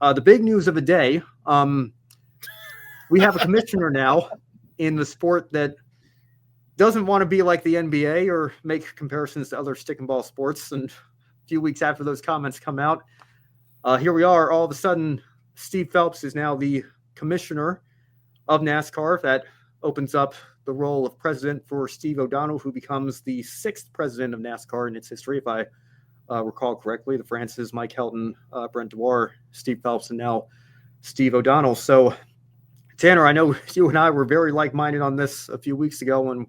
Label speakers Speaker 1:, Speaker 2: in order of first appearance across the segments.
Speaker 1: The big news of the day, we have a commissioner now in the sport that doesn't want to be like the NBA or make comparisons to other stick and ball sports. And a few weeks after those comments come out, here we are. All of a sudden, Steve Phelps is now the commissioner of NASCAR. That opens up the role of president for Steve O'Donnell, who becomes the 6th president of NASCAR in its history, if I recall correctly. The Francis, Mike Helton, Brent Dewar, Steve Phelps, and now Steve O'Donnell. So, Tanner, I know you and I were very like-minded on this a few weeks ago when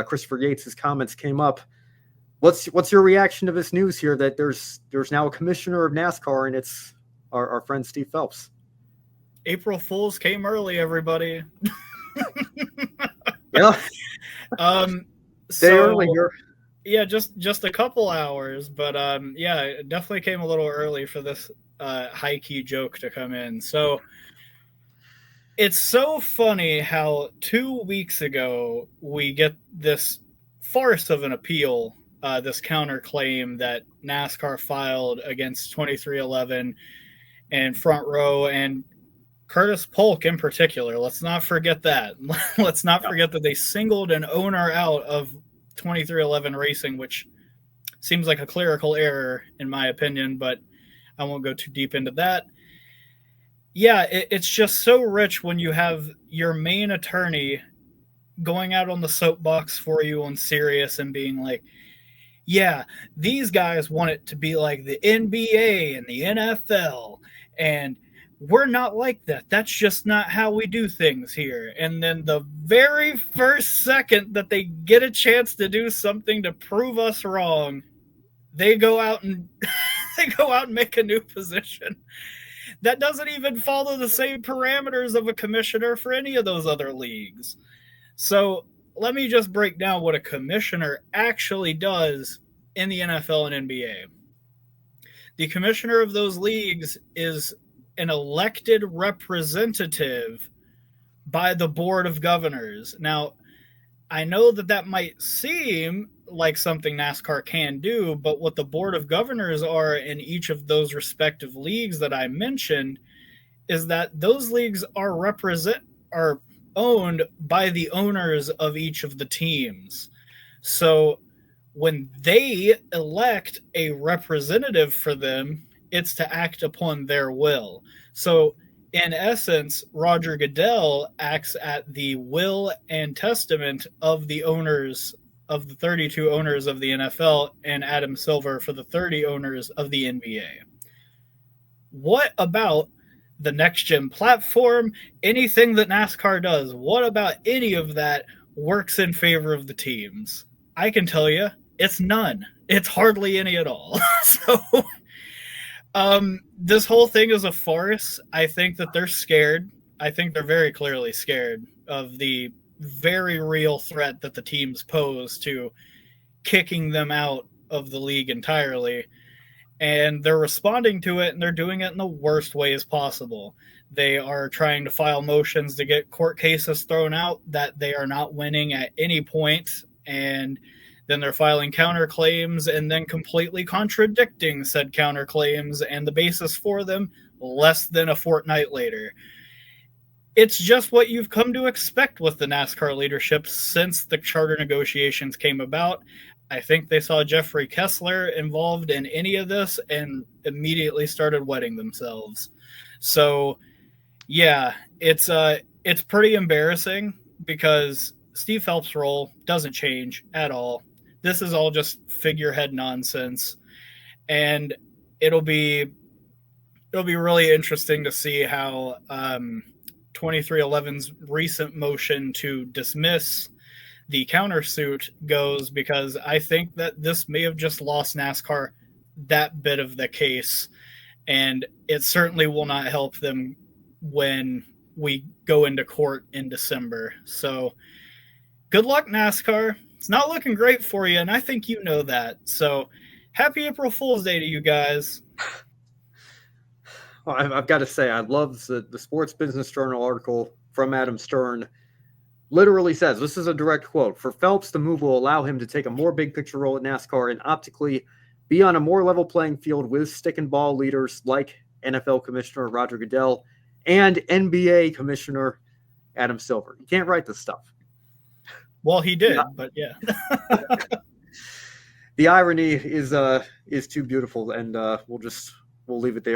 Speaker 1: Christopher Yates' comments came up. What's your reaction to this news here that there's now a commissioner of NASCAR and it's our friend Steve Phelps?
Speaker 2: April Fools came early, everybody.
Speaker 1: Yeah.
Speaker 2: Earlier. Yeah, just a couple hours, but yeah, it definitely came a little early for this high key joke to come in. So it's so funny how 2 weeks ago we get this farce of an appeal, this counterclaim that NASCAR filed against 2311 and Front Row and Curtis Polk in particular. Let's not forget that. Let's not forget that they singled an owner out of 2311 Racing, which seems like a clerical error in my opinion, but I won't go too deep into that. Yeah, it's just so rich when you have your main attorney going out on the soapbox for you on Sirius and being like, yeah, these guys want it to be like the NBA and the NFL, and we're not like that. That's just not how we do things here. And then the very first second that they get a chance to do something to prove us wrong, they go out and make a new position that doesn't even follow the same parameters of a commissioner for any of those other leagues. So let me just break down what a commissioner actually does in the NFL and NBA. The commissioner of those leagues is an elected representative by the board of governors. Now, I know that might seem like something NASCAR can do, but what the board of governors are in each of those respective leagues that I mentioned is that those leagues are owned by the owners of each of the teams. So when they elect a representative for them, it's to act upon their will. So in essence, Roger Goodell acts at the will and testament of the owners of the 32 owners of the NFL and Adam Silver for the 30 owners of the NBA. What about the next gen platform, anything that NASCAR does, what about any of that works in favor of the teams? I can tell you, it's none. It's hardly any at all. So this whole thing is a farce. I think that they're scared. I think they're very clearly scared of the very real threat that the teams pose to kicking them out of the league entirely. And they're responding to it, and they're doing it in the worst ways possible. They are trying to file motions to get court cases thrown out that they are not winning at any point, and then they're filing counterclaims and then completely contradicting said counterclaims and the basis for them less than a fortnight later. It's just what you've come to expect with the NASCAR leadership since the charter negotiations came about. I think they saw Jeffrey Kessler involved in any of this and immediately started wetting themselves. So, yeah, it's pretty embarrassing because Steve Phelps' role doesn't change at all. This is all just figurehead nonsense, and it'll be really interesting to see how 2311's recent motion to dismiss the countersuit goes, because I think that this may have just lost NASCAR that bit of the case, and it certainly will not help them when we go into court in December. So good luck, NASCAR. It's not looking great for you, and I think you know that. So happy April Fool's Day to you guys.
Speaker 1: Well, I've got to say, I love the Sports Business Journal article from Adam Stern. Literally says, this is a direct quote, "For Phelps, the move will allow him to take a more big picture role at NASCAR and optically be on a more level playing field with stick and ball leaders like NFL Commissioner Roger Goodell and NBA Commissioner Adam Silver. You can't write this stuff.
Speaker 2: Well, he did, but yeah.
Speaker 1: The irony is too beautiful, and we'll leave it there.